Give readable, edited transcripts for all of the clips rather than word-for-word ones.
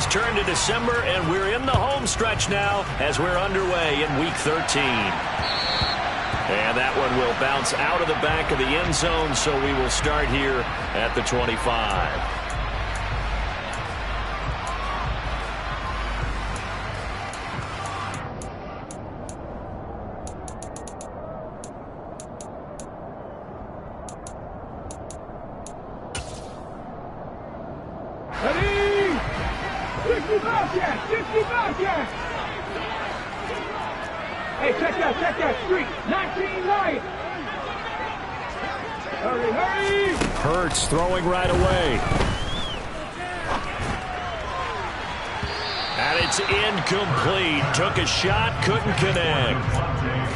turned to December, and we're in the home stretch now as we're underway in Week 13. And that one will bounce out of the back of the end zone, so we will start here at the 25. Hey, check that streak. 19 Lions. Hurry. Hurts throwing right away. And it's incomplete. Took a shot, couldn't connect.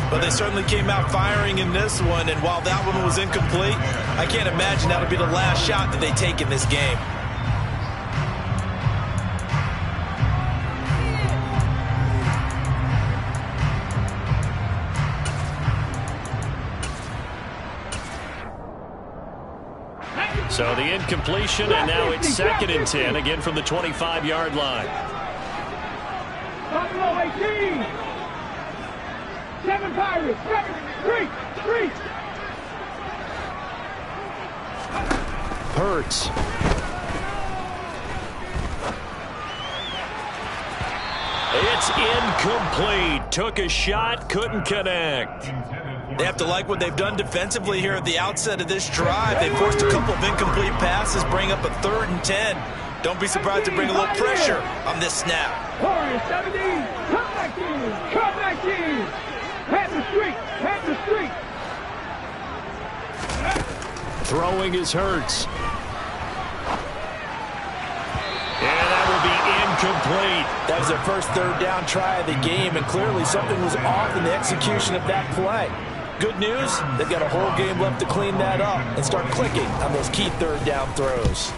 But they certainly came out firing in this one, and while that one was incomplete, I can't imagine that'll be the last shot that they take in this game. So the incompletion, and now it's 2nd and 10, again from the 25-yard line. Buffalo 18. 7 Pirates. 7. 3. Hurts. It's incomplete. Took a shot, couldn't connect. They have to like what they've done defensively here at the outset of this drive. They forced a couple of incomplete passes, bring up a 3rd and 10. Don't be surprised to bring a little pressure on this snap. 17, come back in. Have the streak. Throwing is Hurts. And that will be incomplete. That was their first 3rd down try of the game, and clearly something was off in the execution of that play. Good news, they've got a whole game left to clean that up and start clicking on those key 3rd down throws.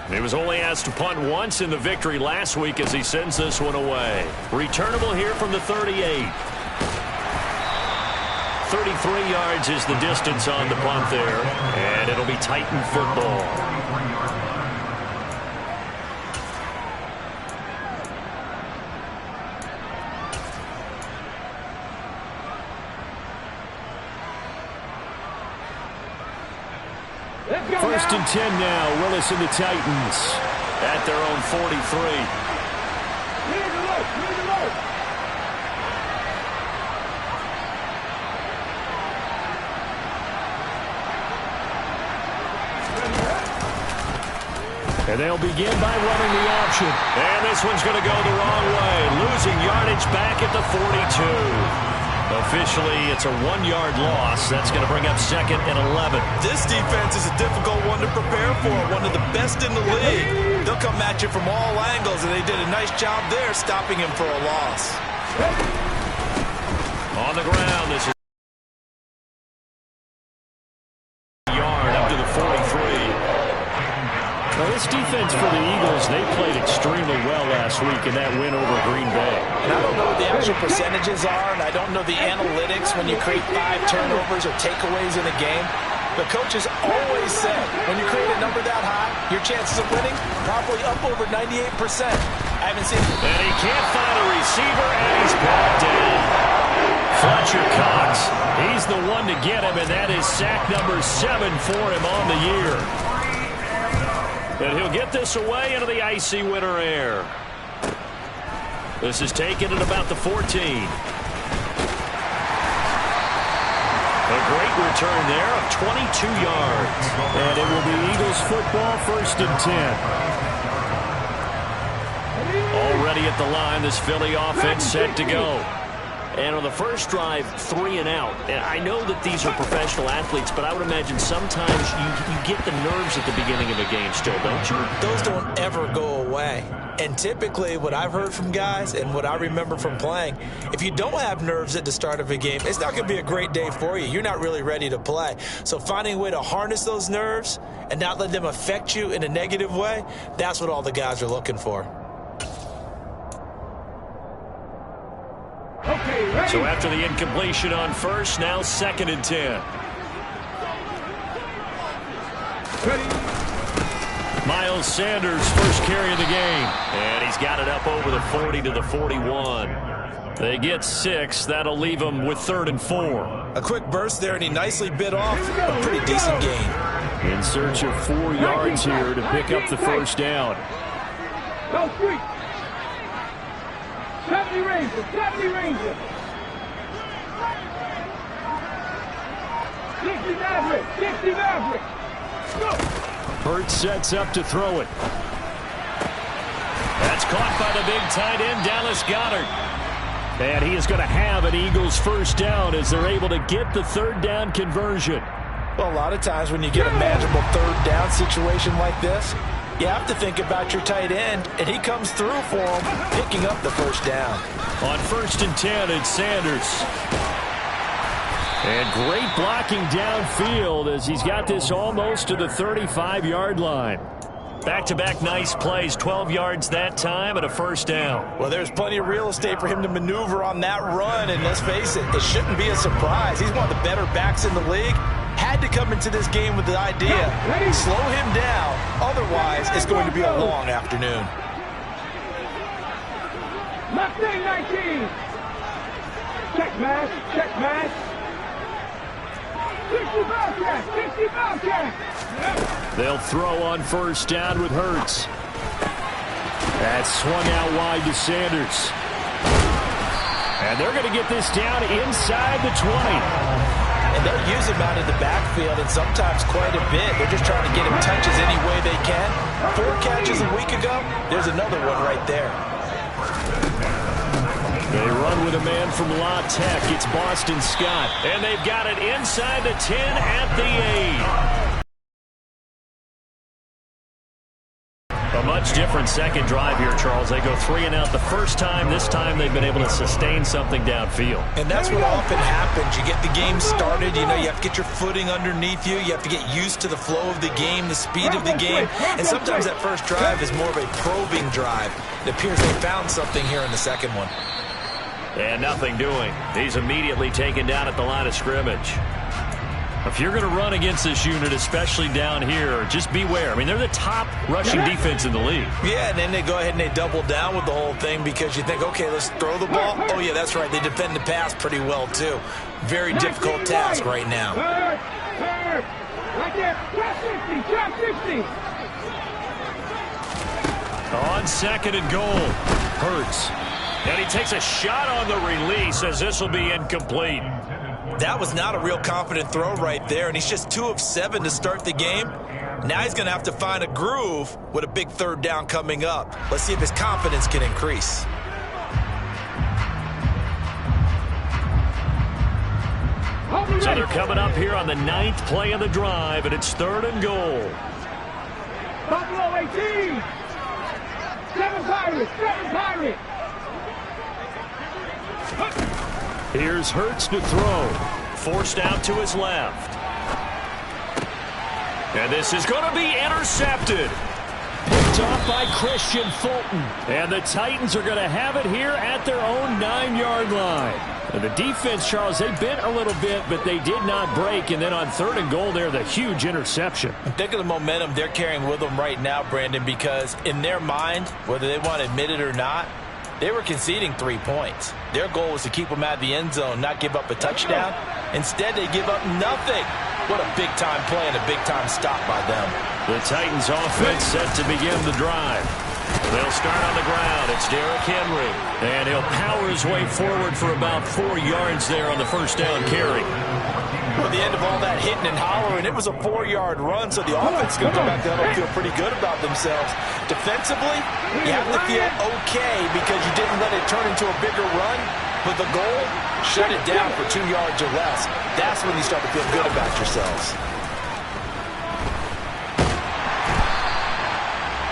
He was only asked to punt once in the victory last week as he sends this one away. Returnable here from the 38. 33 yards is the distance on the punt there, and it'll be Titan football. First and 10 now. Willis and the Titans at their own 43. And they'll begin by running the option. And this one's going to go the wrong way. Losing yardage back at the 42. Officially, it's a 1-yard loss. That's going to bring up 2nd and 11. This defense is a difficult one to prepare for, one of the best in the league. They'll come at you from all angles, and they did a nice job there stopping him for a loss. On the ground, this is a yard up to the 43. Now, this defense for the Eagles, they played extremely well last week in that win over Green Bay. And I don't know what the actual percentages are, and I don't know the analytics when you create 5 turnovers or takeaways in a game. The coaches always say when you create a number that high, your chances of winning probably up over 98%. I haven't seen it. And he can't find a receiver, and he's brought down. Fletcher Cox, he's the one to get him, and that is sack number 7 for him on the year. And he'll get this away into the icy winter air. This is taken at about the 14. A great return there of 22 yards. And it will be Eagles football, 1st and 10. Already at the line, this Philly offense set to go. And on the first drive, 3 and out. And I know that these are professional athletes, but I would imagine sometimes you get the nerves at the beginning of a game still, don't you? Those don't ever go away. And typically what I've heard from guys and what I remember from playing, if you don't have nerves at the start of a game, it's not going to be a great day for you. You're not really ready to play. So finding a way to harness those nerves and not let them affect you in a negative way, that's what all the guys are looking for. So after the incompletion on first, now 2nd and 10. Miles Sanders, first carry of the game. And he's he's got it up over the 40 to the 41. They get 6. That'll leave them with 3rd and 4. A quick burst there, and he nicely bit off a pretty decent gain. In search of 4 yards here to pick up the first down. Go street. 70 Rangers, 70 Rangers. 60 Maverick, 60 Maverick. Go. Hurts sets up to throw it. That's caught by the big tight end, Dallas Goedert. And he is going to have an Eagles first down as they're able to get the 3rd down conversion. Well, a lot of times when you get a manageable 3rd down situation like this, you have to think about your tight end, and he comes through for him, picking up the first down. On 1st and 10, it's Sanders. And great blocking downfield as he's got this almost to the 35-yard line. Back-to-back nice plays, 12 yards that time and a first down. Well, there's plenty of real estate for him to maneuver on that run, and let's face it, it shouldn't be a surprise. He's one of the better backs in the league. Had to come into this game with the idea, slow him down, otherwise it's going to be a long afternoon. Mustang 19. Check match, check match. 60 Bobcat, 60 Bobcat. They'll throw on first down with Hurts. That's swung out wide to Sanders. And they're going to get this down inside the 20. And they'll use him out of the backfield, and sometimes quite a bit. They're just trying to get him touches any way they can. 4 catches a week ago, there's another one right there. They run with a man from La Tech. It's Boston Scott. And they've got it inside the 10 at the 8. A much different second drive here, Charles. They go 3 and out the first time. This time they've been able to sustain something downfield. And that's what often happens. You get the game started. You know, you have to get your footing underneath you. You have to get used to the flow of the game, the speed of the game. And sometimes that first drive is more of a probing drive. It appears they found something here in the second one. And nothing doing. He's immediately taken down at the line of scrimmage. If you're going to run against this unit, especially down here, just beware. I mean, they're the top rushing defense in the league. Yeah, and then they go ahead and they double down with the whole thing because you think, okay, let's throw the ball. Oh, yeah, that's right. They defend the pass pretty well, too. Very difficult task right now. Right there. Drop 60. Drop 60. On 2nd and goal. Hurts. And he takes a shot on the release as this will be incomplete. That was not a real confident throw right there, and he's just 2 of 7 to start the game. Now he's going to have to find a groove with a big 3rd down coming up. Let's see if his confidence can increase. So they're coming up here on the 9th play of the drive, and it's 3rd and goal. Buffalo 18. 7 Pirates, 7 Pirates. Here's Hurts to throw. Forced out to his left. And this is going to be intercepted. Picked off by Christian Fulton. And the Titans are going to have it here at their own 9-yard line. And the defense, Charles, they bent a little bit, but they did not break. And then on 3rd and goal there, the huge interception. Think of the momentum they're carrying with them right now, Brandon, because in their mind, whether they want to admit it or not, they were conceding 3 points. Their goal was to keep them out of the end zone, not give up a touchdown. Instead, they give up nothing. What a big-time play and a big-time stop by them. The Titans offense set to begin the drive. They'll start on the ground. It's Derrick Henry. And he'll power his way forward for about 4 yards there on the first down carry. Well, the end of all that hitting and hollering, it was a 4-yard run, so the offense is going to come back down and feel pretty good about themselves. Defensively, you have to feel okay because you didn't let it turn into a bigger run, but the goal, shut it down for 2 yards or less. That's when you start to feel good about yourselves.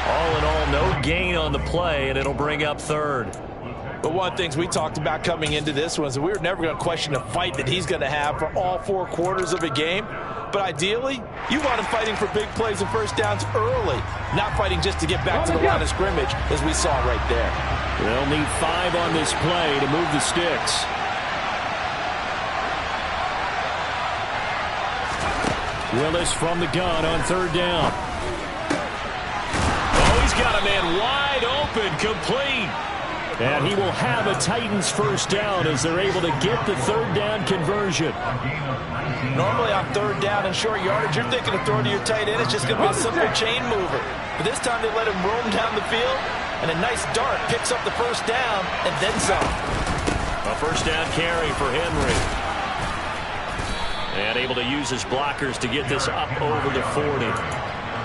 All in all, no gain on the play, and it'll bring up 3rd. But one of the things we talked about coming into this one is that we were never going to question the fight that he's going to have for all 4 quarters of a game. But ideally, you want him fighting for big plays and first downs early, not fighting just to get back to the line of scrimmage, as we saw right there. They'll need 5 on this play to move the sticks. Willis from the gun on 3rd down. Oh, he's got a man wide open, complete. And he will have a Titans first down as they're able to get the third down conversion. Normally on third down and short yardage, you're thinking of throwing to your tight end. It's just going to be a simple chain mover. But this time they let him roam down the field, and a nice dart picks up the first down and then some. A first down carry for Henry. And able to use his blockers to get this up over the 40.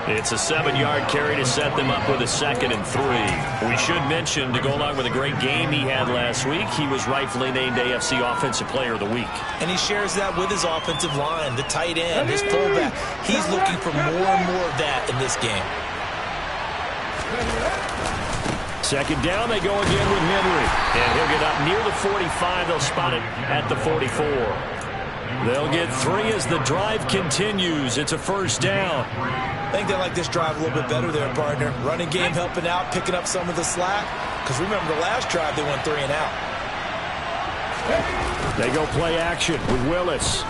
It's a 7-yard carry to set them up with a 2nd and 3. We should mention, to go along with a great game he had last week, he was rightfully named AFC Offensive Player of the Week. And he shares that with his offensive line, the tight end, his fullback. He's looking for more and more of that in this game. 2nd down, they go again with Henry. And he'll get up near the 45. They'll spot it at the 44. They'll get 3 as the drive continues. It's a first down. I think they like this drive a little bit better there, partner. Running game helping out, picking up some of the slack. Because remember, the last drive, they went 3 and out. They go play action with Willis.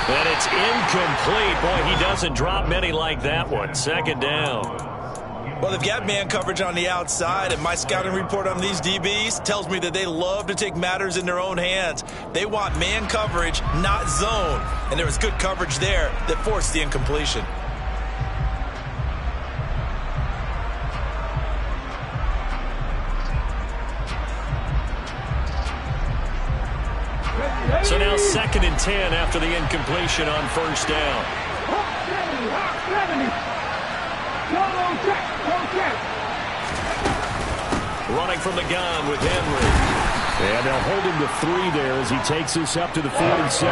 And it's incomplete. Boy, he doesn't drop many like that one. 2nd down. Well, they've got man coverage on the outside, and my scouting report on these DBs tells me that they love to take matters in their own hands. They want man coverage, not zone. And there was good coverage there that forced the incompletion. So now 2nd and 10 after the incompletion on first down. Running from the gun with Henry. And they'll hold him to 3 there as he takes this up to the 47.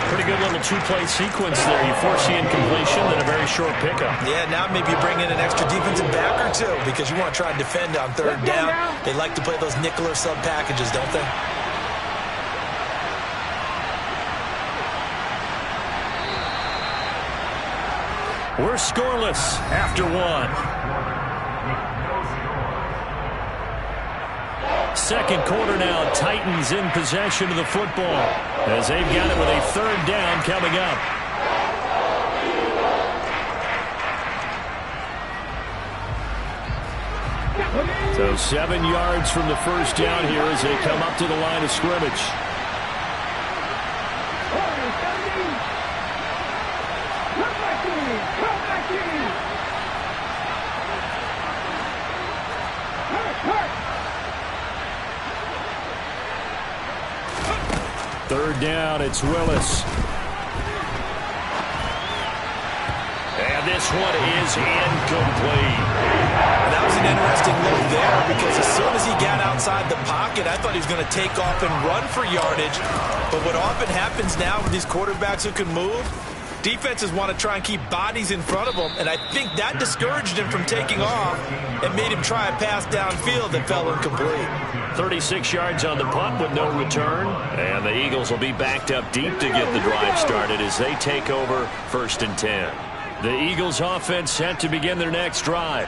Pretty good little 2-play sequence there. You force the incompletion, then a very short pickup. Yeah, now maybe you bring in an extra defensive back or 2 because you want to try and defend on 3rd down. They like to play those nickel or sub packages, don't they? We're scoreless after 1. Second quarter now, Titans in possession of the football as they've got it with a 3rd down coming up. So 7 yards from the first down here as they come up to the line of scrimmage. Third down, it's Willis. And this one is incomplete. That was an interesting look there because as soon as he got outside the pocket, I thought he was going to take off and run for yardage. But what often happens now with these quarterbacks who can move, defenses want to try and keep bodies in front of them, and I think that discouraged him from taking off and made him try a pass downfield that fell incomplete. 36 yards on the punt with no return, and the Eagles will be backed up deep to get the drive started as they take over 1st and 10. The Eagles offense set to begin their next drive.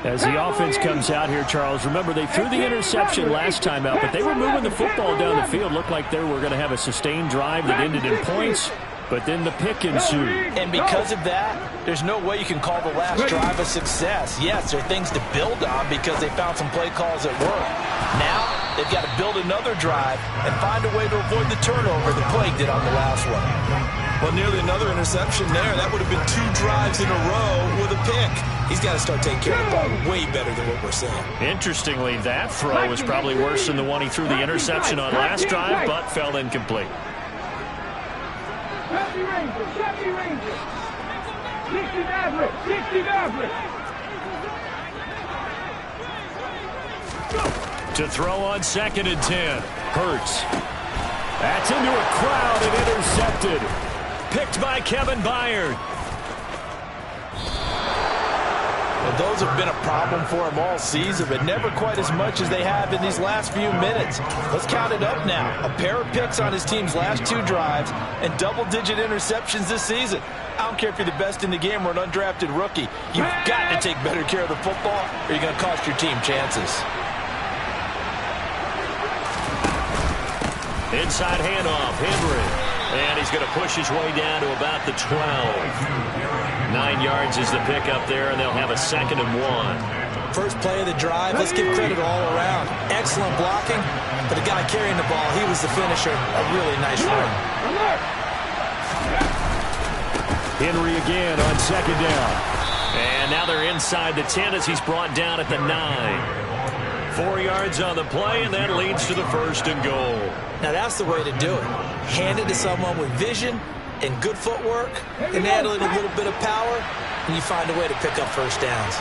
As the offense comes out here, Charles, remember they threw the interception last time out, but they were moving the football down the field. Looked like they were going to have a sustained drive that ended in points. But then the pick ensued. And because of that, there's no way you can call the last drive a success. Yes, there are things to build on because they found some play calls that work. Now, they've got to build another drive and find a way to avoid the turnover the play did on the last one. Well, nearly another interception there. That would have been 2 drives in a row with a pick. He's got to start taking care of the ball way better than what we're seeing. Interestingly, that throw was probably worse than the one he threw the interception on last drive, but fell incomplete. 60 Rangers. 60 Maverick. 60 Maverick. To throw on 2nd and 10. Hurts. That's into a crowd and intercepted. Picked by Kevin Byard. Well, those have been a problem for him all season, but never quite as much as they have in these last few minutes. Let's count it up now. A pair of picks on his team's last 2 drives and double-digit interceptions this season. I don't care if you're the best in the game or an undrafted rookie. You've got to take better care of the football or you're going to cost your team chances. Inside handoff, Henry. And he's going to push his way down to about the 12. 9 yards is the pickup there, and they'll have a 2nd and 1. First play of the drive, let's give credit all around. Excellent blocking, but the guy carrying the ball, he was the finisher. A really nice run. Henry again on 2nd down. And now they're inside the 10 as he's brought down at the 9. 4 yards on the play, and that leads to the 1st and goal. Now that's the way to do it. Hand it to someone with vision and good footwork, and add a little bit of power, and you find a way to pick up first downs.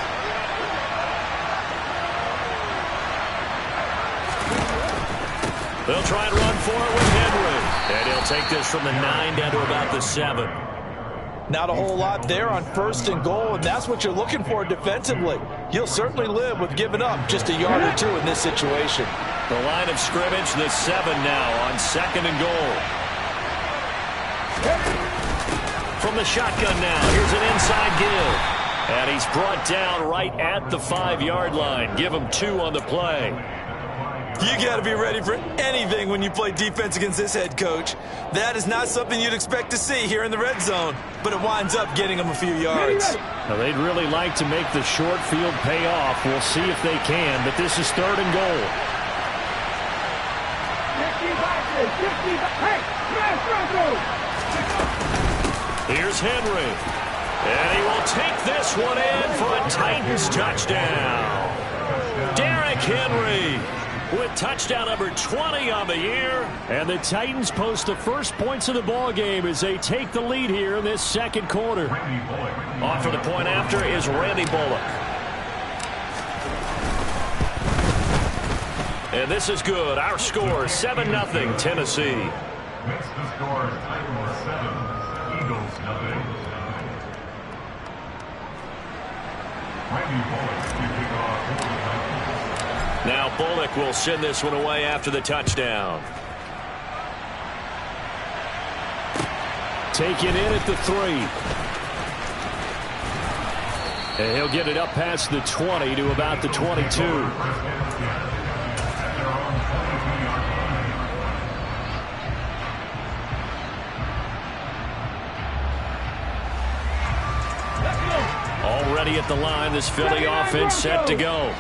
They'll try and run for it with Henry. And he'll take this from the 9 down to about the 7. Not a whole lot there on 1st and goal, and that's what you're looking for defensively. You'll certainly live with giving up just a yard or 2 in this situation. The line of scrimmage, the 7 now on 2nd and goal. From the shotgun now, here's an inside give. And he's brought down right at the 5-yard line. Give him 2 on the play. You got to be ready for anything when you play defense against this head coach. That is not something you'd expect to see here in the red zone, but it winds up getting them a few yards. Now, they'd really like to make the short field pay off. We'll see if they can, but this is 3rd and goal. Here's Henry, and he will take this one in for a Titans touchdown. Derrick Henry with touchdown number 20 on the year. And the Titans post the first points of the ball game as they take the lead here in this 2nd quarter. On for the point after is Randy Bullock. And this is good. Our score, 7-0 Tennessee. Next to score, Titans 7, Eagles 0. Randy Bullock to kick off. Now Bullock will send this one away after the touchdown. Taken in at the 3. And he'll get it up past the 20 to about the 22. Already at the line, this Philly offense set to go.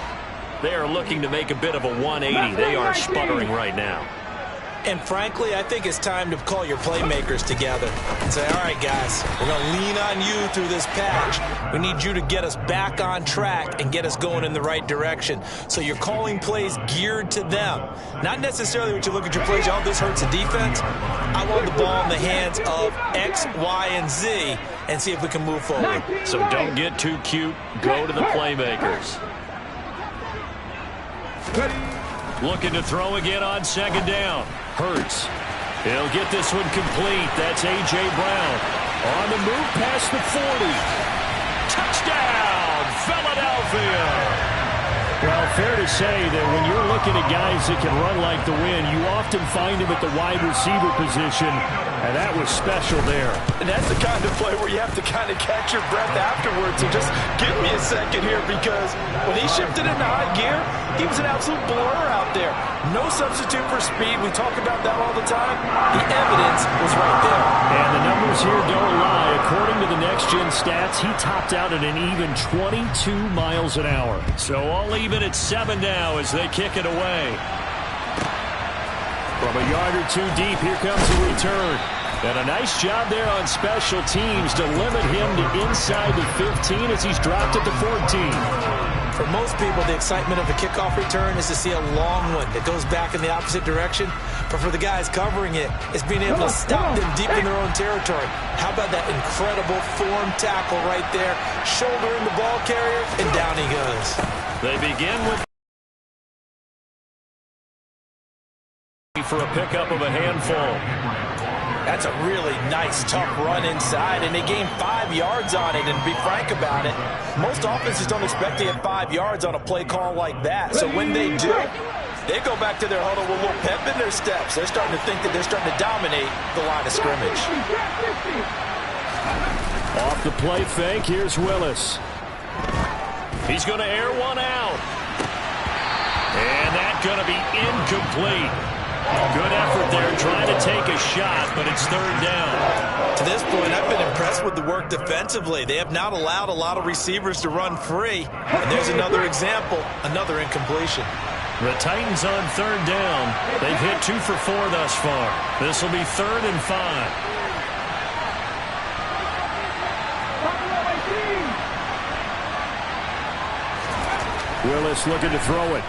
They are looking to make a bit of a 180. They are sputtering right now. And frankly, I think it's time to call your playmakers together and say, all right, guys, we're going to lean on you through this patch. We need you to get us back on track and get us going in the right direction. So you're calling plays geared to them. Not necessarily when you look at your plays, oh, this hurts the defense. I want the ball in the hands of X, Y, and Z and see if we can move forward. So don't get too cute. Go to the playmakers. Looking to throw again on 2nd down. Hurts. He'll get this one complete. That's A.J. Brown. On the move past the 40. Touchdown, Philadelphia. Well, fair to say that when you're looking at guys that can run like the wind, you often find him at the wide receiver position, and that was special there. And that's the kind of play where you have to kind of catch your breath afterwards. So just give me a second here, because when he shifted into high gear, he was an absolute blur out there. No substitute for speed. We talk about that all the time. The evidence was right there. And the numbers here don't lie. According to the next-gen stats, he topped out at an even 22 miles an hour. So all even at 7 now as they kick it away. From a yard or 2 deep, here comes the return. And a nice job there on special teams to limit him to inside the 15 as he's dropped at the 14. For most people, the excitement of a kickoff return is to see a long one that goes back in the opposite direction. But for the guys covering it, it's being able to stop them deep in their own territory. How about that incredible form tackle right there? Shouldering the ball carrier, and down he goes. They begin with for a pickup of a handful. That's a really nice, tough run inside, and they gained 5 yards on it. And to be frank about it, most offenses don't expect to get 5 yards on a play call like that. So when they do, they go back to their huddle with a little pep in their steps. They're starting to think that they're starting to dominate the line of scrimmage. Off the play fake, here's Willis. He's going to air one out. And that's going to be incomplete. Good effort there trying to take a shot, but it's third down. To this point, I've been impressed with the work defensively. They have not allowed a lot of receivers to run free. And there's another example, another incompletion. The Titans on third down. They've hit 2 for 4 thus far. This will be 3rd and 5. Willis looking to throw it.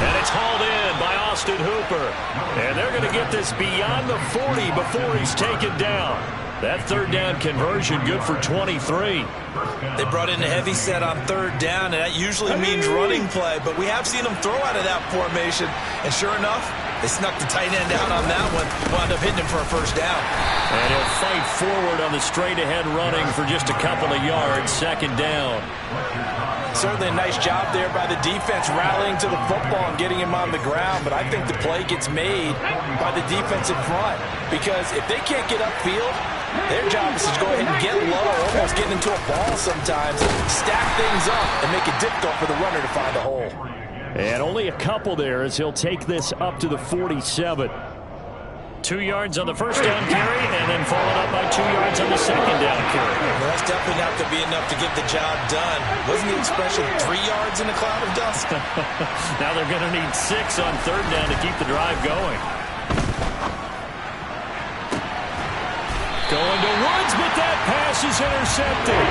And it's hauled in by Austin Hooper. And they're going to get this beyond the 40 before he's taken down. That third down conversion good for 23. They brought in a heavy set on third down, and that usually means running play. But we have seen them throw out of that formation. And sure enough, they snuck the tight end out on that one. Wound up hitting him for a first down. And he'll fight forward on the straight-ahead running for just a couple of yards. Second down. Certainly a nice job there by the defense rallying to the football and getting him on the ground. But I think the play gets made by the defensive front. Because if they can't get upfield, their job is to go ahead and get low, almost get into a ball sometimes, stack things up, and make it difficult for the runner to find a hole. And only a couple there as he'll take this up to the 47. 2 yards on the first down carry, and then followed up by 2 yards on the second down carry. Well, that's definitely not going to be enough to get the job done. Wasn't the expression 3 yards in a cloud of dust? Now they're going to need 6 on third down to keep the drive going. Going to Woods, but that pass is intercepted.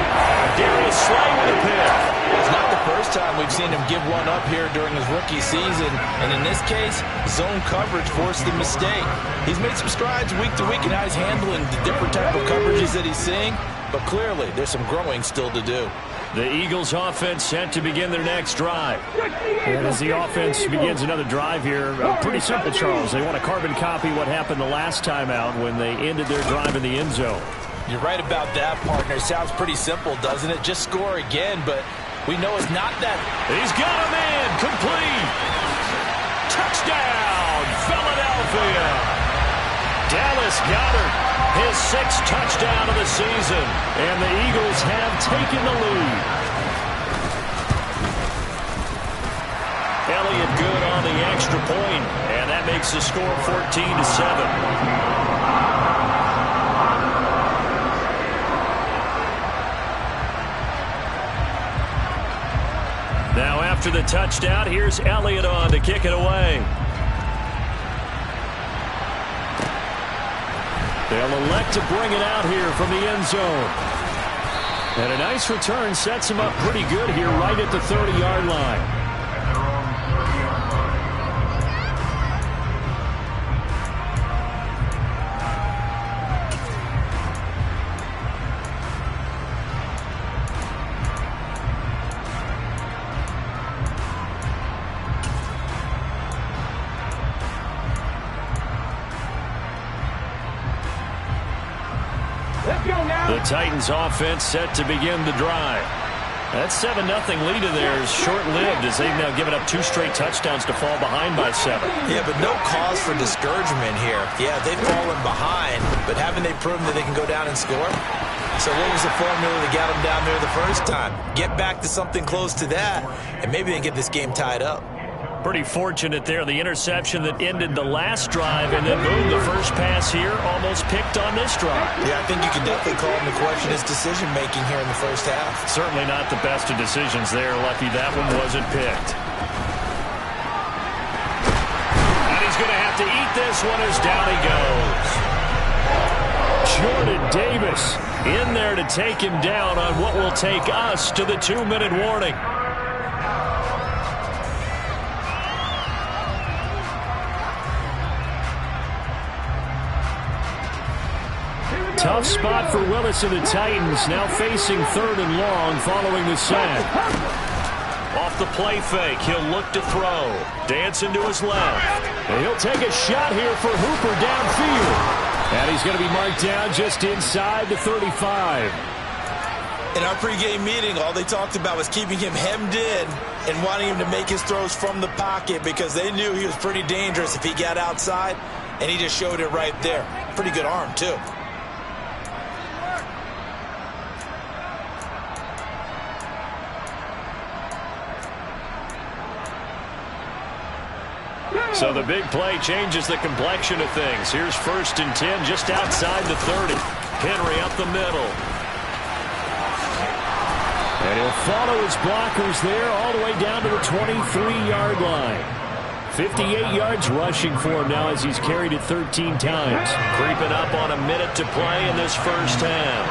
Darius Slay with a pick. It's not the first time we've seen him give one up here during his rookie season. And in this case, zone coverage forced the mistake. He's made some strides week to week in how he's handling the different type of coverages that he's seeing. But clearly, there's some growing still to do. The Eagles offense set to begin their next drive. And as the offense begins another drive here, pretty simple, Charles. They want to carbon copy what happened the last time out when they ended their drive in the end zone. You're right about that, partner. Sounds pretty simple, doesn't it? Just score again, but we know it's not that. He's got a man. Complete. Touchdown, Philadelphia. Dallas Goedert, his 6th touchdown of the season. And the Eagles have taken the lead. Elliott good on the extra point, and that makes the score 14-7. Now after the touchdown, here's Elliott on to kick it away. They'll elect to bring it out here from the end zone. And a nice return sets him up pretty good here right at the 30-yard line. The Titans offense set to begin the drive. That 7-0 lead of theirs short-lived as they've now given up 2 straight touchdowns to fall behind by 7. Yeah, but no cause for discouragement here. Yeah, they've fallen behind, but haven't they proven that they can go down and score? So what was the formula that got them down there the first time? Get back to something close to that, and maybe they get this game tied up. Pretty fortunate there. The interception that ended the last drive, and then boom, the first pass here almost picked on this drive. Yeah, I think you can definitely call him to question his decision-making here in the first half. Certainly not the best of decisions there. Lucky that one wasn't picked. And he's going to have to eat this one as down he goes. Jordan Davis in there to take him down on what will take us to the 2-minute warning. Tough spot for Willis and the Titans, now facing 3rd and long following the sack. Off the play fake, he'll look to throw. Dancing to his left. And he'll take a shot here for Hooper downfield. And he's going to be marked down just inside the 35. In our pregame meeting, all they talked about was keeping him hemmed in and wanting him to make his throws from the pocket because they knew he was pretty dangerous if he got outside, and he just showed it right there. Pretty good arm, too. So the big play changes the complexion of things. Here's 1st and 10 just outside the 30. Henry up the middle. And he'll follow his blockers there all the way down to the 23-yard line. 58 yards rushing for him now as he's carried it 13 times. Creeping up on a minute to play in this first half.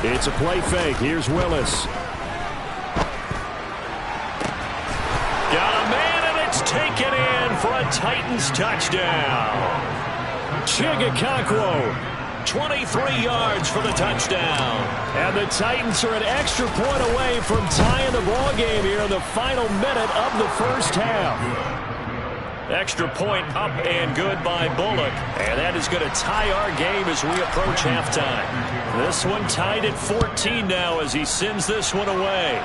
It's a play fake. Here's Willis. Got a man, and it's taken in for a Titans touchdown. Chigakonkwo, 23 yards for the touchdown. And the Titans are an extra point away from tying the ball game here in the final minute of the first half. Extra point up and good by Bullock. And that is going to tie our game as we approach halftime. This one tied at 14 now as he sends this one away.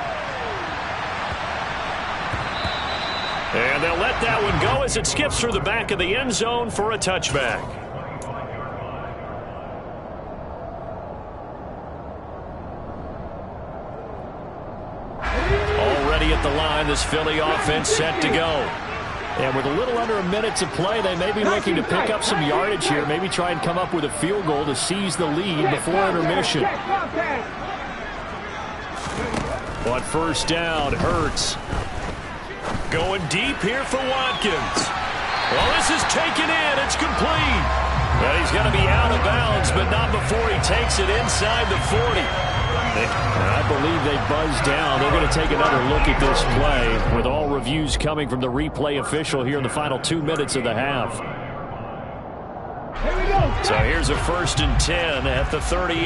And they'll let that one go as it skips through the back of the end zone for a touchback. Already at the line, this Philly offense set to go. And with a little under a minute to play, they may be looking to pick up some yardage here, maybe try and come up with a field goal to seize the lead before intermission. But first down, Hurts. Going deep here for Watkins. Well, this is taken in. It's complete. Well, he's going to be out of bounds, but not before he takes it inside the 40. I believe they buzzed down. They're going to take another look at this play with all reviews coming from the replay official here in the final 2 minutes of the half. Here we go. So here's a 1st and 10 at the 38.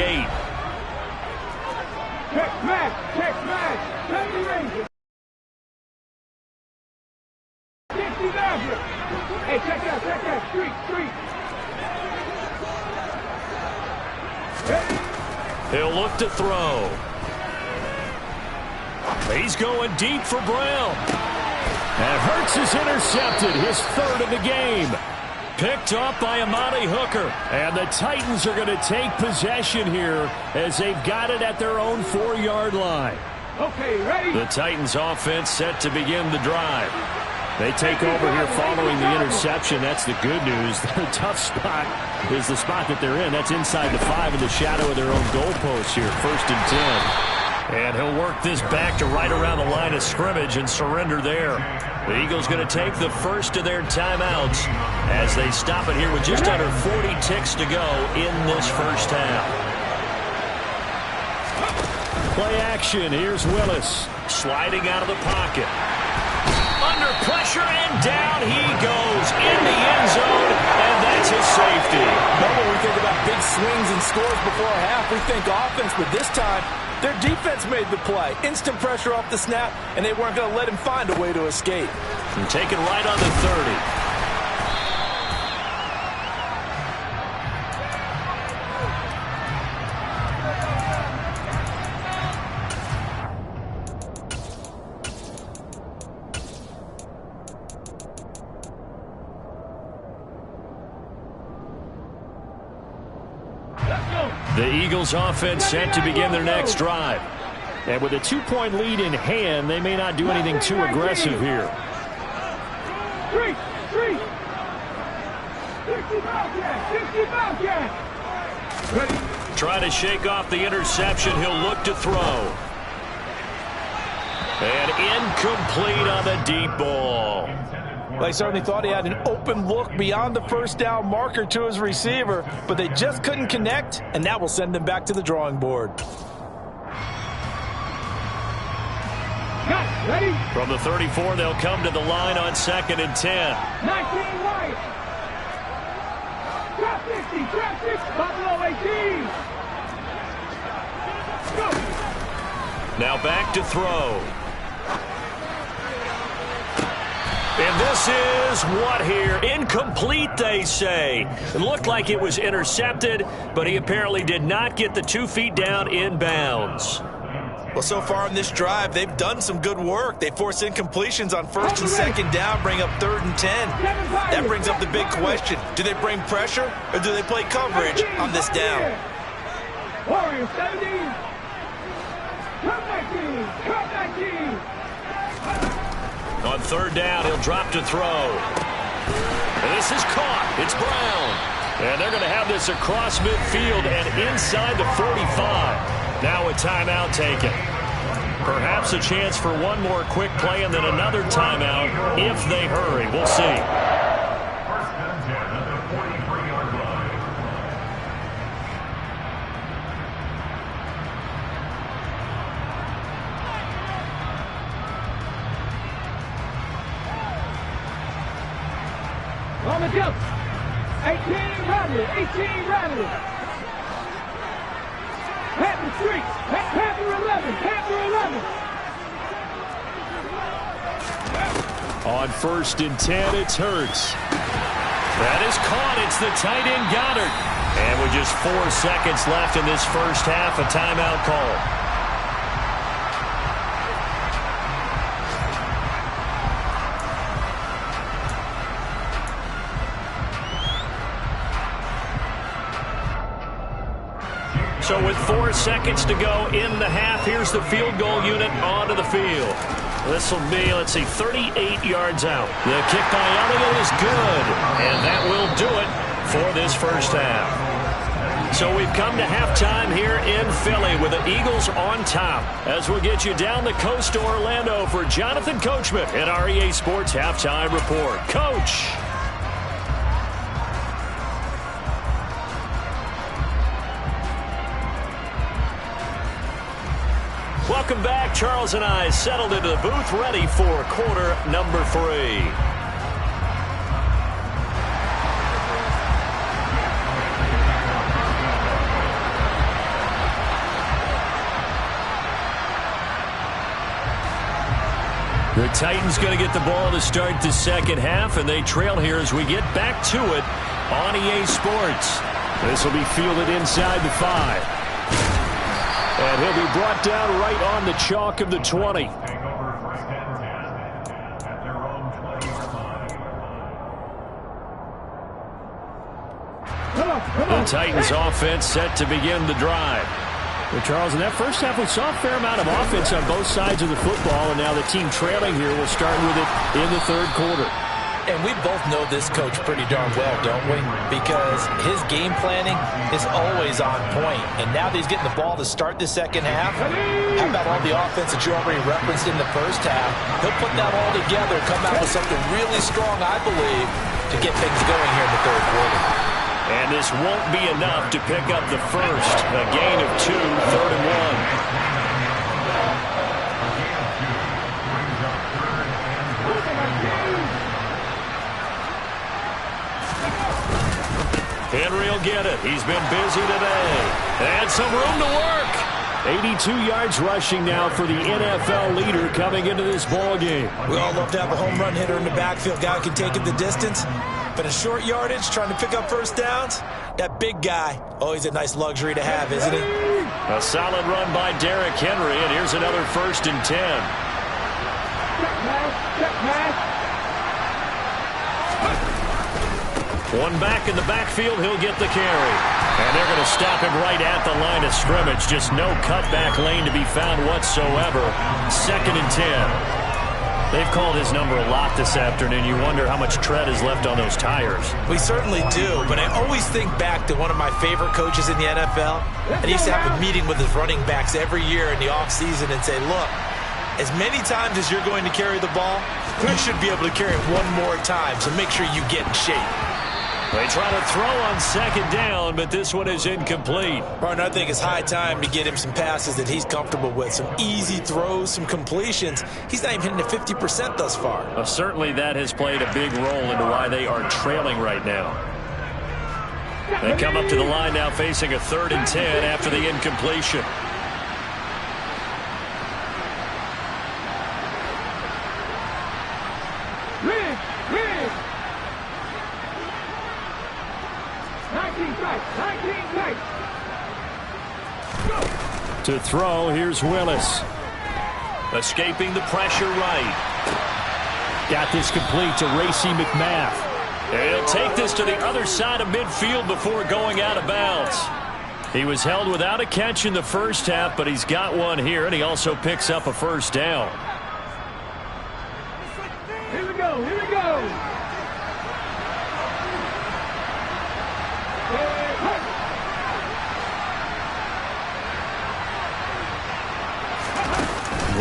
Check match. Check match. Let me raise it. 60,000. Hey, check that. Street. Ready? He'll look to throw. He's going deep for Brown. And Hurts is intercepted, his 3rd of the game. Picked off by Amani Hooker. And the Titans are going to take possession here as they've got it at their own 4-yard line. Okay, ready? The Titans offense set to begin the drive. They take over here following the interception. That's the good news. The tough spot is the spot that they're in. That's inside the 5 in the shadow of their own goalpost here. 1st and 10. And he'll work this back to right around the line of scrimmage and surrender there. The Eagles going to take the first of their timeouts as they stop it here with just under 40 ticks to go in this first half. Play action. Here's Willis. Sliding out of the pocket. Under pressure, and down he goes in the end zone, and that's his safety. When we think about big swings and scores before a half, we think offense, but this time, their defense made the play. Instant pressure off the snap, and they weren't going to let him find a way to escape. And taken right on the 30. The Eagles offense set to begin their next drive. And with a 2-point lead in hand, they may not do anything too aggressive here. 3. 65 yards. Ready? Try to shake off the interception. He'll look to throw. And incomplete on the deep ball. They certainly thought he had an open look beyond the first down marker to his receiver, but they just couldn't connect, and that will send them back to the drawing board. Ready? From the 34, they'll come to the line on 2nd and 10. 19 right. Drop 60, Buffalo 18. Go. Now back to throw. And this is what here? Incomplete, they say. It looked like it was intercepted, but he apparently did not get the 2 feet down in bounds. Well, so far in this drive, they've done some good work. They force incompletions on 1st and 2nd down, bring up 3rd and 10. That brings up the big question. Do they bring pressure or do they play coverage on this down? Warriors 17. Come back team. On third down, he'll drop to throw. And this is caught. It's Brown. And they're going to have this across midfield and inside the 45. Now a timeout taken. Perhaps a chance for one more quick play and then another timeout if they hurry. We'll see. First and 10 at the 43-yard line. On the jump. 18 Rattler. 18 Rattler. Panther streaks. Panther 11. Panther 11. On first and 10, it's Hurts. That is caught. It's the tight end Goddard. And with just 4 seconds left in this first half, a timeout call. So with 4 seconds to go in the half, here's the field goal unit onto the field. This will be, let's see, 38 yards out. The kick by Elliott is good, and that will do it for this first half. So we've come to halftime here in Philly with the Eagles on top. As we'll get you down the coast to Orlando for Jonathan Coachman at our EA Sports Halftime Report. Coach. Welcome back. Charles and I settled into the booth, ready for quarter number 3. The Titans going to get the ball to start the second half, and they trail here as we get back to it on EA Sports. This will be fielded inside the 5. And he'll be brought down right on the chalk of the 20. Take over first and 10 at their own 20-yard line. The Titans offense set to begin the drive. Well, Charles, in that first half, we saw a fair amount of offense on both sides of the football, and now the team trailing here will start with it in the third quarter. And we both know this coach pretty darn well, don't we? Because his game planning is always on point. And now that he's getting the ball to start the second half, how about all the offense that you already referenced in the first half? He'll put that all together, come out with something really strong, I believe, to get things going here in the third quarter. And this won't be enough to pick up the first. A gain of 2, 3rd and 1. Henry will get it. He's been busy today. And some room to work. 82 yards rushing now for the NFL leader coming into this ball game. We all love to have a home run hitter in the backfield. Guy who can take it the distance. But in short yardage, trying to pick up first downs, that big guy, always a nice luxury to have, isn't he? A solid run by Derrick Henry, and here's another 1st and 10. Check pass. Check pass. One back in the backfield, he'll get the carry. And they're going to stop him right at the line of scrimmage. Just no cutback lane to be found whatsoever. 2nd and 10. They've called his number a lot this afternoon. You wonder how much tread is left on those tires. We certainly do, but I always think back to one of my favorite coaches in the NFL. And he used to have a meeting with his running backs every year in the offseason and say, look, as many times as you're going to carry the ball, you should be able to carry it one more time, so make sure you get in shape. They try to throw on 2nd down, but this one is incomplete. Martin, I think it's high time to get him some passes that he's comfortable with, some easy throws, some completions. He's not even hitting the 50% thus far. Well, certainly that has played a big role into why they are trailing right now. They come up to the line now facing a 3rd and 10 after the incompletion. To throw, here's Willis. Escaping the pressure right. Got this complete to Racey McMath. He'll take this to the other side of midfield before going out of bounds. He was held without a catch in the first half, but he's got one here, and he also picks up a 1st down.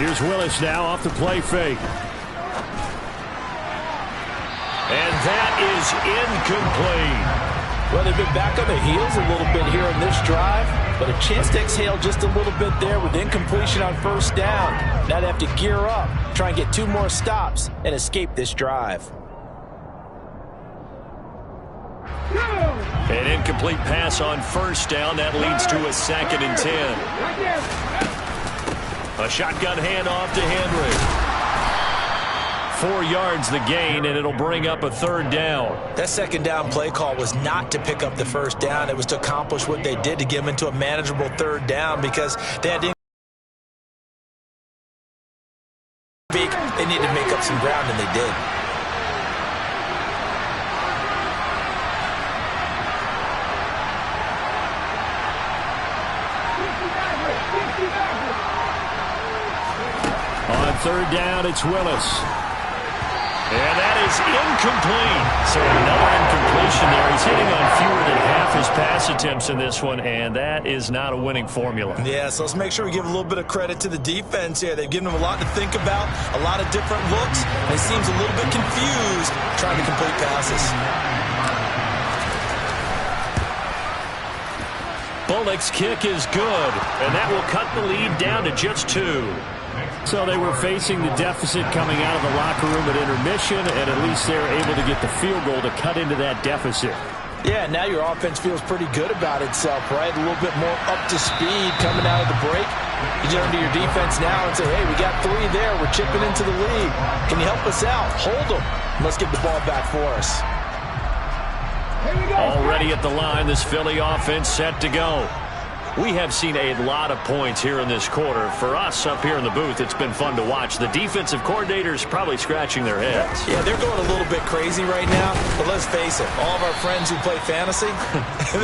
Here's Willis now off the play fake. And that is incomplete. Well, they've been back on their heels a little bit here in this drive, but a chance to exhale just a little bit there with incompletion on first down. Now they have to gear up, try and get 2 more stops, and escape this drive. An incomplete pass on first down. That leads to a 2nd and 10. A shotgun handoff to Henry. 4 yards the gain, and it'll bring up a 3rd down. That 2nd down play call was not to pick up the 1st down. It was to accomplish what they did to get them into a manageable 3rd down because they had to they needed to make up some ground, and they did. On 3rd down, it's Willis. And that is incomplete. So another incompletion there. He's hitting on fewer than half his pass attempts in this one, and that is not a winning formula. Yeah, so let's make sure we give a little bit of credit to the defense here. They've given them a lot to think about, a lot of different looks, and he seems a little bit confused trying to complete passes. Bullock's kick is good, and that will cut the lead down to just 2. So they were facing the deficit coming out of the locker room at intermission, and at least they were able to get the field goal to cut into that deficit. Yeah, now your offense feels pretty good about itself, right? A little bit more up to speed coming out of the break. You turn to your defense now and say, hey, we got 3 there. We're chipping into the lead. Can you help us out? Hold them. Let's get the ball back for us. Already at the line, this Philly offense set to go. We have seen a lot of points here in this quarter. For us up here in the booth, it's been fun to watch. The defensive coordinators probably scratching their heads. Yeah, they're going a little bit crazy right now, but let's face it, all of our friends who play fantasy,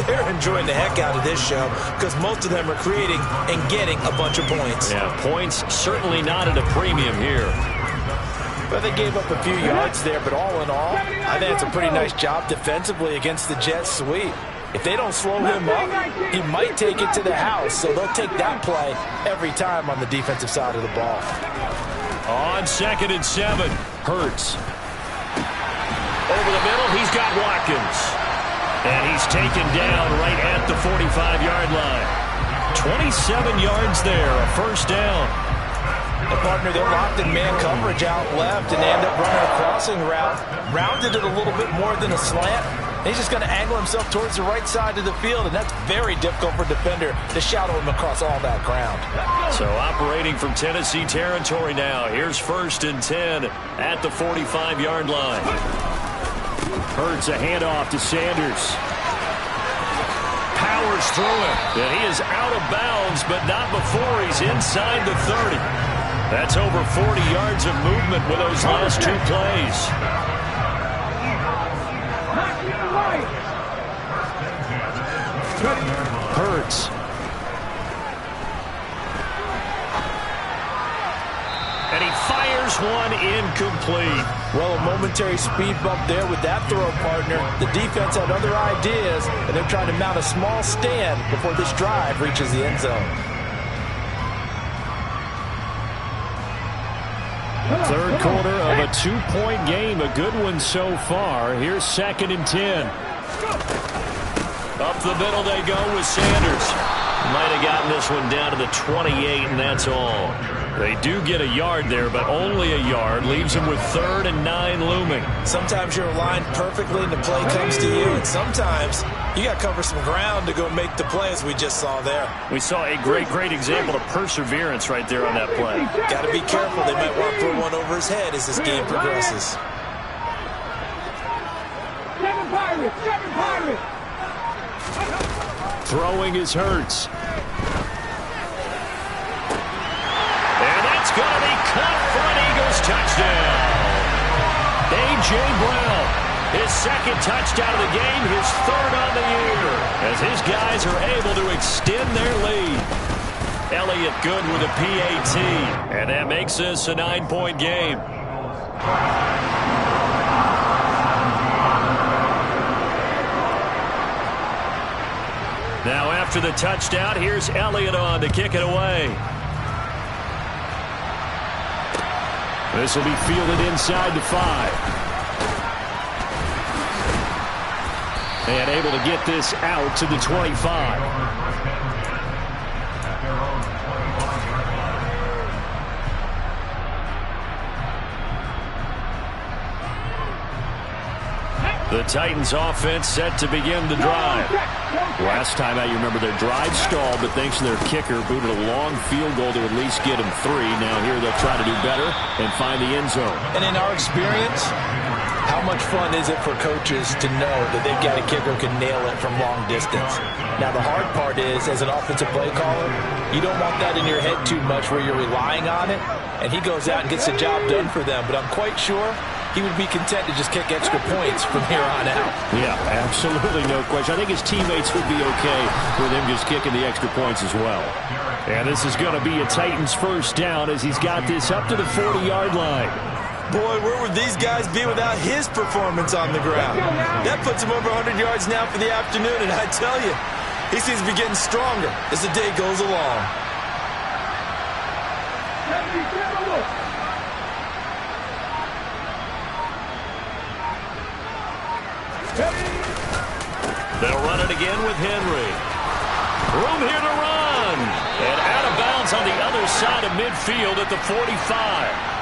they're enjoying the heck out of this show because most of them are creating and getting a bunch of points. Yeah, points certainly not at a premium here. But they gave up a few yards there, but all in all, I think it's a pretty nice job defensively against the Jets sweep. If they don't slow him up, he might take it to the house, so they'll take that play every time on the defensive side of the ball. On 2nd and 7, Hurts. Over the middle, he's got Watkins. And he's taken down right at the 45-yard line. 27 yards there, a 1st down. The partner, they're locked in man coverage out left, and they end up running a crossing route. Rounded it a little bit more than a slant. He's just going to angle himself towards the right side of the field, and that's very difficult for a defender to shadow him across all that ground. So operating from Tennessee territory now. Here's 1st and 10 at the 45-yard line. Hurts a handoff to Sanders. Powers through it, and he is out of bounds, but not before he's inside the 30. That's over 40 yards of movement with those last 2 plays. Hurts. And he fires one incomplete. Well, a momentary speed bump there with that throw, partner. The defense had other ideas, and they're trying to mount a small stand before this drive reaches the end zone. 3rd quarter of a 2-point game. A good one so far. Here's 2nd and 10. Up the middle they go with Sanders. Might have gotten this one down to the 28, and that's all. They do get a yard there, but only a yard. Leaves them with 3rd and 9 looming. Sometimes you're aligned perfectly and the play comes to you, and sometimes you got to cover some ground to go make the play, as we just saw there. We saw a great example of perseverance right there on that play. Got to be careful. They might want to throw one over his head as this game progresses. 7 Pirates! 7 Pirates! Throwing is Hurts. And that's going to be caught for an Eagles touchdown. A.J. Brown, his 2nd touchdown of the game, his 3rd on the year, as his guys are able to extend their lead. Elliott good with a PAT, and that makes this a 9-point game. Now after the touchdown, here's Elliott on to kick it away. This will be fielded inside the 5. And able to get this out to the 25. The Titans offense set to begin the drive. Last time out, you remember their drive stalled, but thanks to their kicker, booted a long field goal to at least get them 3. Now here they'll try to do better and find the end zone. And in our experience, how much fun is it for coaches to know that they've got a kicker who can nail it from long distance? Now, the hard part is, as an offensive play caller, you don't want that in your head too much where you're relying on it, and he goes out and gets the job done for them. But I'm quite sure he would be content to just kick extra points from here on out. Yeah, absolutely no question. I think his teammates would be okay with him just kicking the extra points as well. And this is going to be a Titans first down as he's got this up to the 40-yard line. Boy, where would these guys be without his performance on the ground? That puts him over 100 yards now for the afternoon, and I tell you, he seems to be getting stronger as the day goes along. They'll run it again with Henry. Room here to run. And out of bounds on the other side of midfield at the 45.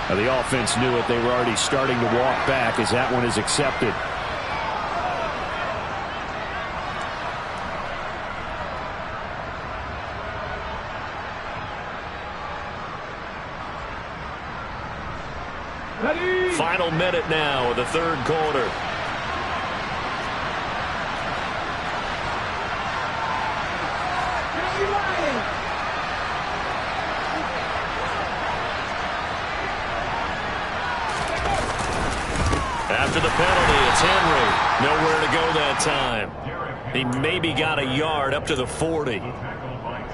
Now the offense knew it. They were already starting to walk back as that one is accepted. Final minute now of the third quarter. After the penalty, it's Henry. Nowhere to go that time. He maybe got a yard up to the 40.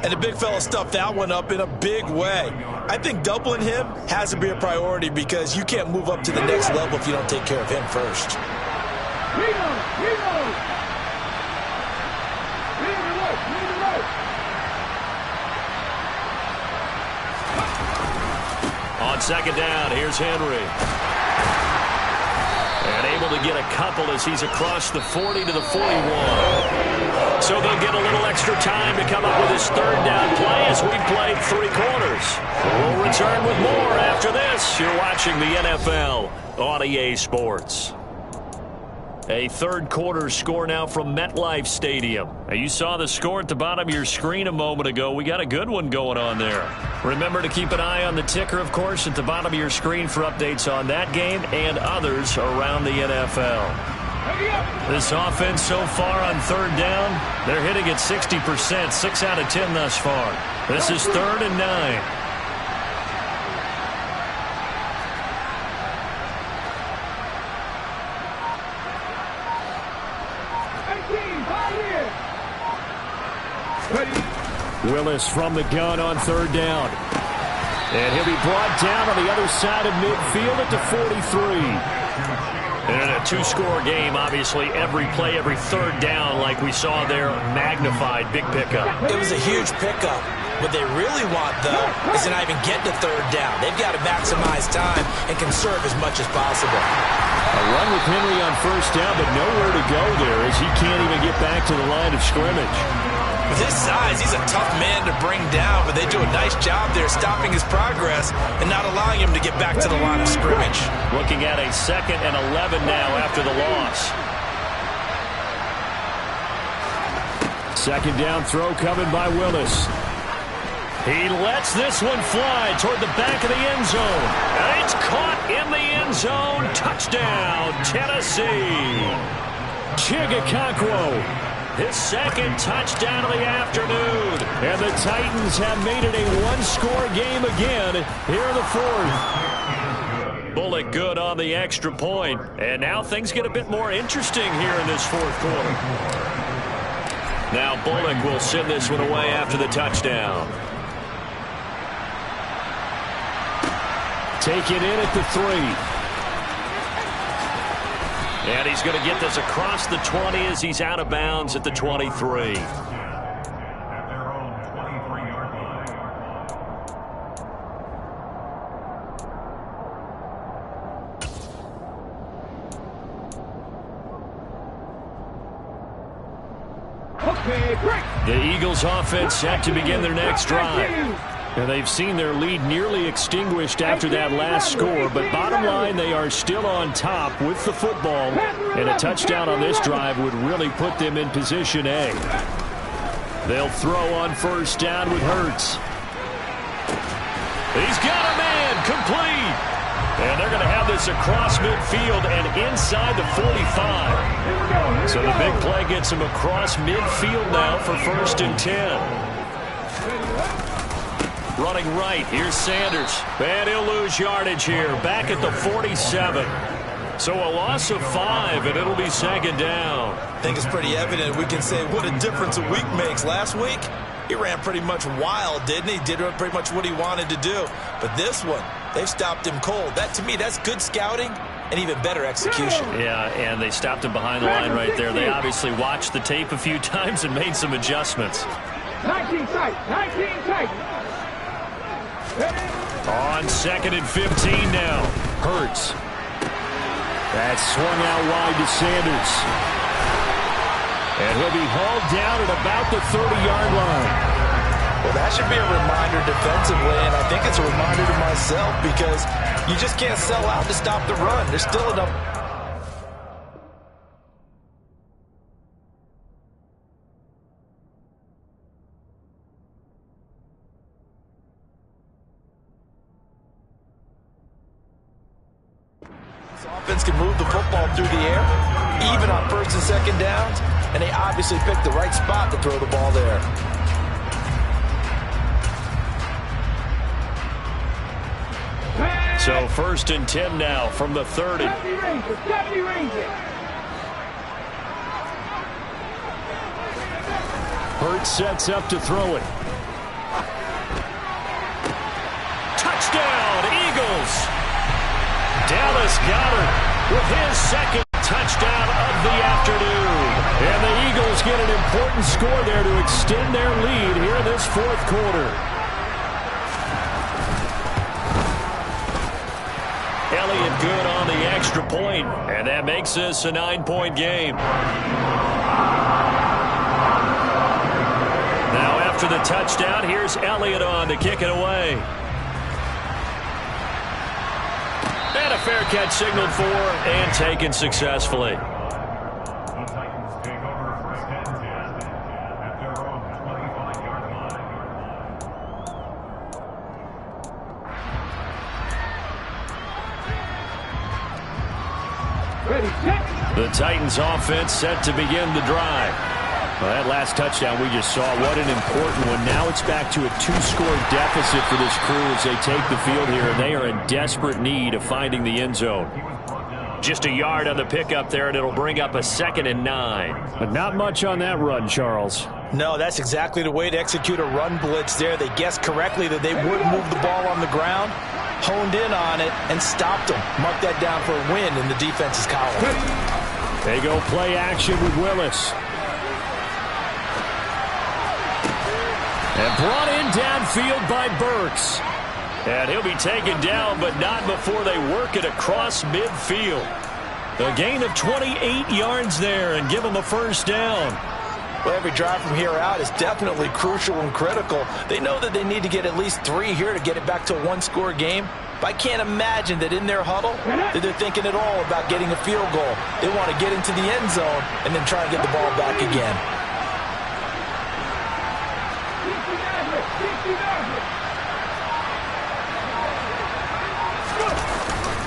And the big fella stuffed that one up in a big way. I think doubling him has to be a priority because you can't move up to the next level if you don't take care of him first. On second down, here's Henry. And able to get a couple as he's across the 40 to the 41. So they'll get a little extra time to come up with his third down play as we've played 3 quarters. We'll return with more after this. You're watching the NFL on EA Sports. A third quarter score now from MetLife Stadium. Now you saw the score at the bottom of your screen a moment ago. We got a good one going on there. Remember to keep an eye on the ticker, of course, at the bottom of your screen for updates on that game and others around the NFL. This offense so far on third down, they're hitting at 60%, 6 out of 10 thus far. This is 3rd and 9. Willis from the gun on third down. And he'll be brought down on the other side of midfield at the 43. And in a 2-score game, obviously, every play, every third down, like we saw there, magnified, big pickup. It was a huge pickup. What they really want, though, is to not even get to third down. They've got to maximize time and conserve as much as possible. A run with Henry on first down, but nowhere to go there as he can't even get back to the line of scrimmage. With his size, he's a tough man to bring down, but they do a nice job there stopping his progress and not allowing him to get back to the line of scrimmage. Looking at a 2nd and 11 now after the loss. Second down throw coming by Willis. He lets this one fly toward the back of the end zone. And it's caught in the end zone. Touchdown, Tennessee. Chigakonkwo. His 2nd touchdown of the afternoon. And the Titans have made it a 1-score game again here in the 4th. Bullock good on the extra point. And now things get a bit more interesting here in this 4th quarter. Now Bullock will send this one away after the touchdown. Take it in at the 3. And he's going to get this across the 20 as he's out of bounds at the 23. At their own 23-yard line. The Eagles offense set to begin their next drive. And they've seen their lead nearly extinguished after that last score, but bottom line, they are still on top with the football, and a touchdown on this drive would really put them in position A. They'll throw on first down with Hurts. He's got a man, complete. And they're going to have this across midfield and inside the 45. So the big play gets him across midfield now for 1st and 10. Running right, here's Sanders. And he'll lose yardage here, back at the 47. So a loss of 5, and it'll be 2nd down. I think it's pretty evident. We can say what a difference a week makes. Last week, he ran pretty much wild, didn't he? Did pretty much what he wanted to do. But this one, they've stopped him cold. That, to me, that's good scouting and even better execution. Yeah, and they stopped him behind the line right there. They obviously watched the tape a few times and made some adjustments. 19 tight, 19 tight. On 2nd and 15 now. Hurts. That's swung out wide to Sanders. And he'll be hauled down at about the 30-yard line. Well, that should be a reminder defensively, and I think it's a reminder to myself because you just can't sell out to stop the run. There's still enough. This offense can move the football through the air, even on 1st and 2nd downs, and they obviously picked the right spot to throw the ball there. So 1st and 10 now from the 30. Hurts sets up to throw it. Touchdown, Eagles! Dallas Goedert with his 2nd touchdown of the afternoon. And the Eagles get an important score there to extend their lead here in this 4th quarter. Elliott good on the extra point, and that makes this a 9-point game. Now after the touchdown, here's Elliott on to kick it away. And a fair catch signaled for and taken successfully. The Titans take over 1st and 10 at their own 25-yard line. Ready, set. The Titans offense set to begin the drive. Well, that last touchdown we just saw, what an important one. Now it's back to a 2-score deficit for this crew as they take the field here, and they are in desperate need of finding the end zone. Just a yard on the pickup there, and it'll bring up a 2nd and 9. But not much on that run, Charles. No, that's exactly the way to execute a run blitz there. They guessed correctly that they would move the ball on the ground, honed in on it, and stopped them. Mark that down for a win in the defense's column. They go play action with Willis. And brought in downfield by Burks. And he'll be taken down, but not before they work it across midfield. A gain of 28 yards there and give them a 1st down. Well, every drive from here out is definitely crucial and critical. They know that they need to get at least 3 here to get it back to a 1-score game. But I can't imagine that in their huddle that they're thinking at all about getting a field goal. They want to get into the end zone and then try to get the ball back again.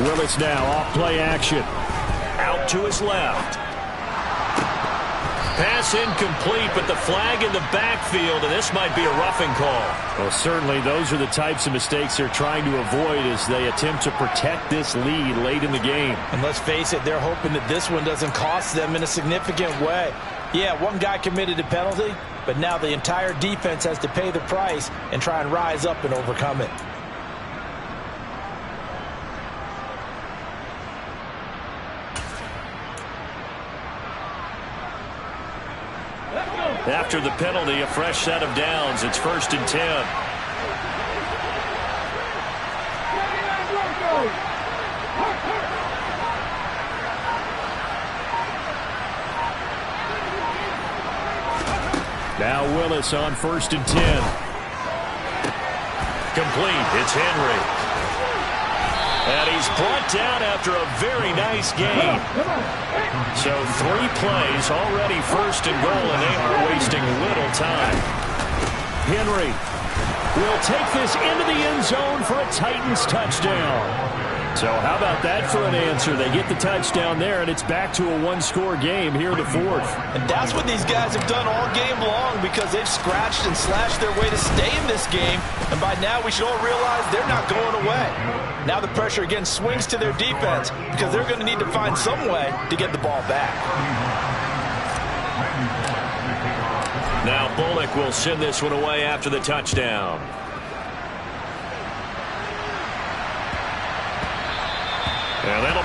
Willis now off play action. Out to his left. Pass incomplete, but the flag in the backfield, and this might be a roughing call. Well, certainly those are the types of mistakes they're trying to avoid as they attempt to protect this lead late in the game. And let's face it, they're hoping that this one doesn't cost them in a significant way. Yeah, one guy committed a penalty, but now the entire defense has to pay the price and try and rise up and overcome it. After the penalty, a fresh set of downs. It's 1st and 10. Now Willis on 1st and 10. Complete. It's Henry. And he's brought down after a very nice gain. So 3 plays, already 1st and goal, and they are wasting little time. Henry will take this into the end zone for a Titans touchdown. So how about that for an answer? They get the touchdown there, and it's back to a 1-score game here in the 4th. And that's what these guys have done all game long, because they've scratched and slashed their way to stay in this game. And by now, we should all realize they're not going away. Now the pressure again swings to their defense, because they're going to need to find some way to get the ball back. Now Bullock will send this one away after the touchdown. And that'll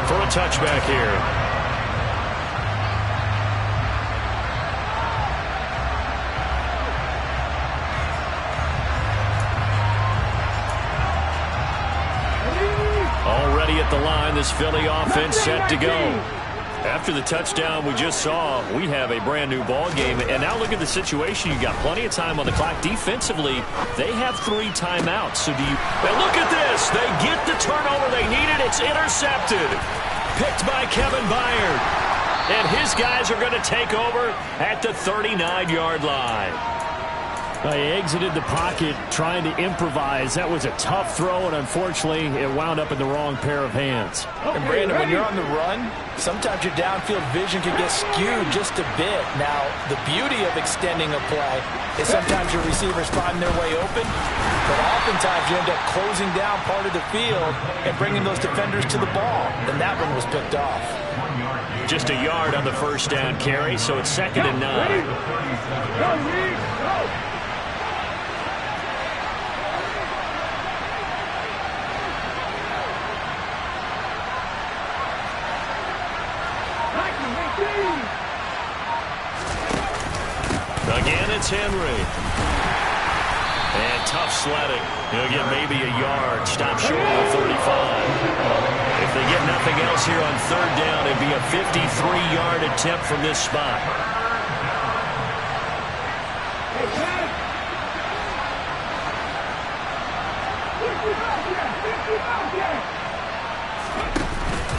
for a touchback here. Already at the line, this Philly offense set to go. After the touchdown we just saw, we have a brand new ball game. And now look at the situation. You got plenty of time on the clock. Defensively, they have 3 timeouts. So do you... And look at this. They get the turnover they needed. It's intercepted. Picked by Kevin Byard. And his guys are going to take over at the 39-yard line. He exited the pocket trying to improvise. That was a tough throw, and unfortunately, it wound up in the wrong pair of hands. And Brandon, when you're on the run, sometimes your downfield vision can get skewed just a bit. Now, the beauty of extending a play is sometimes your receivers find their way open, but oftentimes you end up closing down part of the field and bringing those defenders to the ball. And that one was picked off. Just a yard on the 1st down carry, so it's 2nd and 9. Again, it's Henry. And tough sledding. He'll get maybe a yard. Stop short of the 35. If they get nothing else here on 3rd down, it'd be a 53-yard attempt from this spot.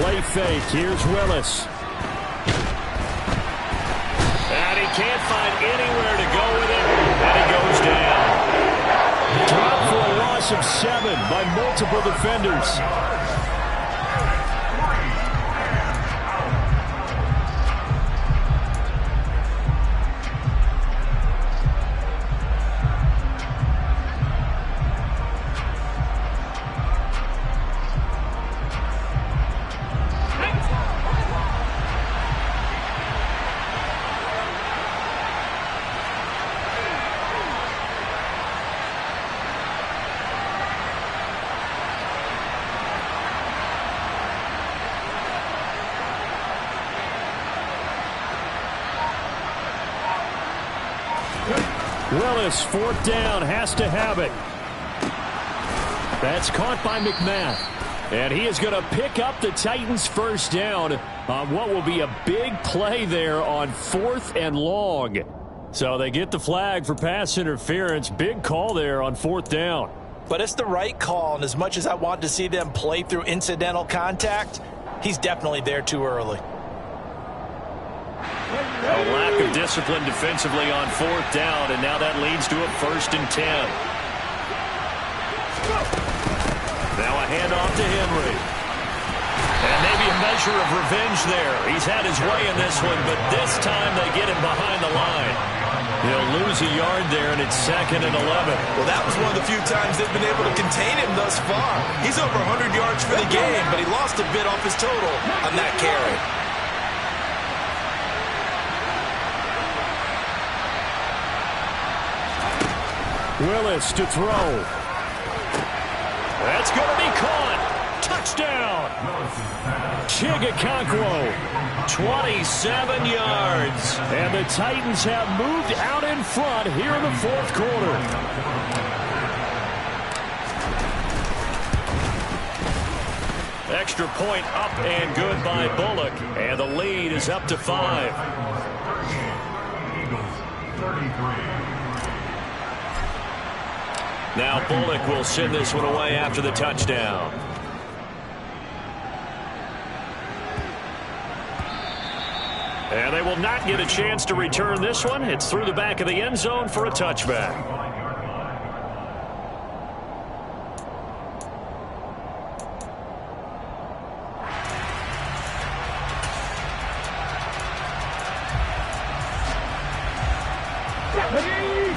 Play fake. Here's Willis. And he can't find anywhere to go with it, and he goes down. Dropped for a loss of 7 by multiple defenders. Willis, 4th down, has to have it. That's caught by McMath. And he is going to pick up the Titans' 1st down on what will be a big play there on 4th and long. So they get the flag for pass interference. Big call there on 4th down. But it's the right call, and as much as I want to see them play through incidental contact, he's definitely there too early. A lack of discipline defensively on 4th down, and now that leads to a 1st and 10. Now a handoff to Henry. And maybe a measure of revenge there. He's had his way in this one, but this time they get him behind the line. He'll lose a yard there, and it's 2nd and 11. Well, that was one of the few times they've been able to contain him thus far. He's over 100 yards for the game, but he lost a bit off his total on that carry. Willis to throw. That's going to be caught. Touchdown. Chigakonkwo, 27 yards. And the Titans have moved out in front here in the 4th quarter. Extra point up and good by Bullock. And the lead is up to 5. Eagles 33. Now Bullock will send this one away after the touchdown. And they will not get a chance to return this one. It's through the back of the end zone for a touchback.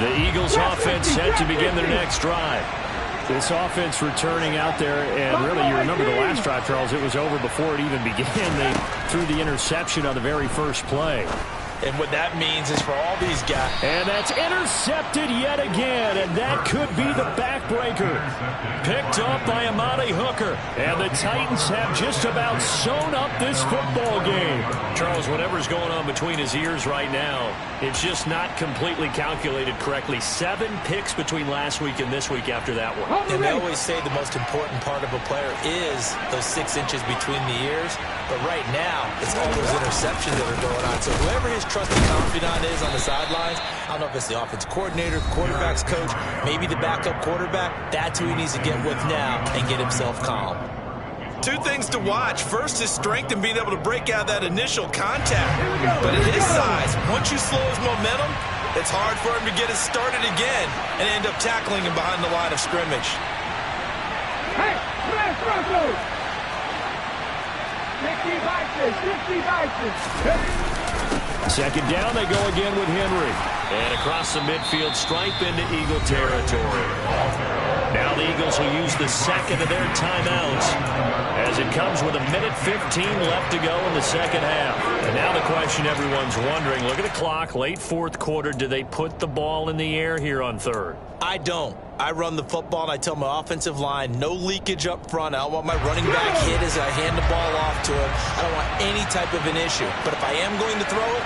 The Eagles offense set to begin their next drive. This offense returning out there, and really, you remember the last drive, Charles, it was over before it even began. They threw the interception on the very first play. And what that means is for all these guys. And that's intercepted yet again, and that could be the backbreaker. Picked up by Amani Hooker, and the Titans have just about sewn up this football game. Charles, whatever's going on between his ears right now, it's just not completely calculated correctly. 7 picks between last week and this week after that one. And they always say the most important part of a player is those 6 inches between the ears. But right now, it's all those interceptions that are going on. So whoever his trusted confidant is on the sidelines, I don't know if it's the offense coordinator, the quarterback's coach, maybe the backup quarterback, that's who he needs to get with now and get himself calm. 2 things to watch. First is strength and being able to break out that initial contact. But at his size, once you slow his momentum, it's hard for him to get it started again and end up tackling him behind the line of scrimmage. Hey, smash Broncos! 60 boxes, 60 boxes. Second down, they go again with Henry. And across the midfield stripe into Eagle territory. Now the Eagles will use the second of their timeouts as it comes with 1:15 left to go in the second half. And now the question everyone's wondering, look at the clock, late fourth quarter, do they put the ball in the air here on third? I don't. I run the football, and I tell my offensive line, no leakage up front. I don't want my running back hit as I hand the ball off to him. I don't want any type of an issue. But if I am going to throw it,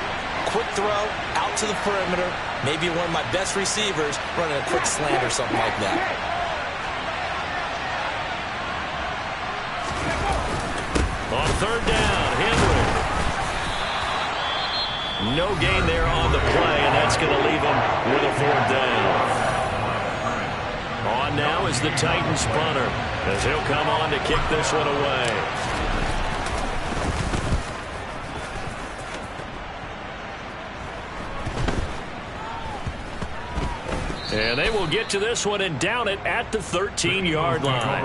quick throw, out to the perimeter, maybe one of my best receivers running a quick slant or something like that. On third down, Henry. No gain there on the play, and that's going to leave him with a 4th down. On now is the Titans punter, as he'll come on to kick this one away. And they will get to this one and down it at the 13-yard line.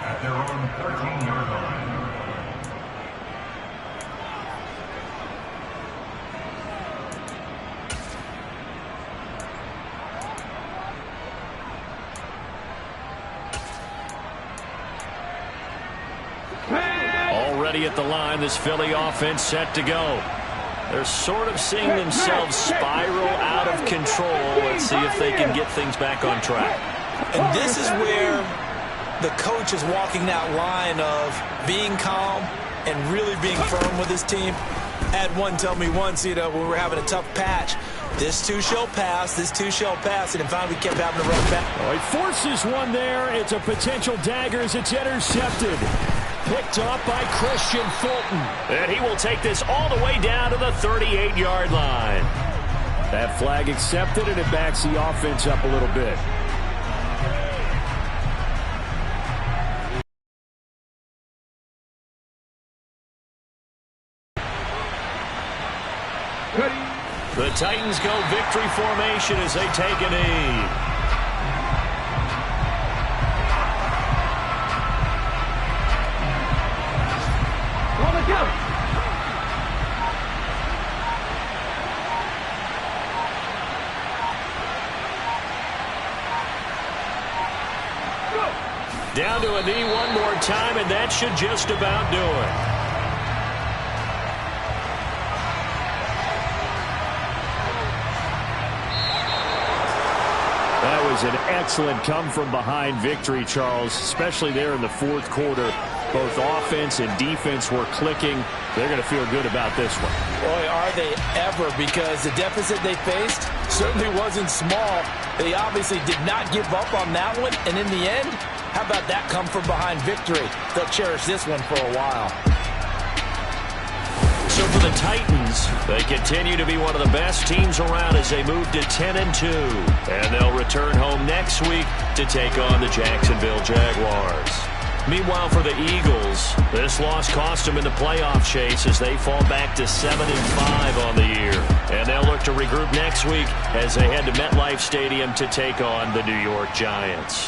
At their own 13-yard line. Already at the line, this Philly offense set to go. They're sort of seeing themselves spiral out of control. Let's see if they can get things back on track. And this is where the coach is walking that line of being calm and really being firm with his team. Had one tell me once, when we were having a tough patch, this too shall pass, this too shall pass, and in fact we kept having to run back. Oh, he forces one there. It's a potential dagger as it's intercepted. Picked up by Christian Fulton. And he will take this all the way down to the 38-yard line. That flag accepted, and it backs the offense up a little bit. The Titans go victory formation as they take a knee. Down to a knee one more time, and that should just about do it. That was an excellent come-from-behind victory, Charles, especially there in the fourth quarter. Both offense and defense were clicking. They're going to feel good about this one. Boy, are they ever, because the deficit they faced certainly wasn't small. They obviously did not give up on that one, and in the end, How about that come from behind victory? They'll cherish this one for a while. So for the Titans, they continue to be one of the best teams around as they move to 10-2. And they'll return home next week to take on the Jacksonville Jaguars. Meanwhile, for the Eagles, this loss cost them in the playoff chase as they fall back to 7-5 on the year. And they'll look to regroup next week as they head to MetLife Stadium to take on the New York Giants.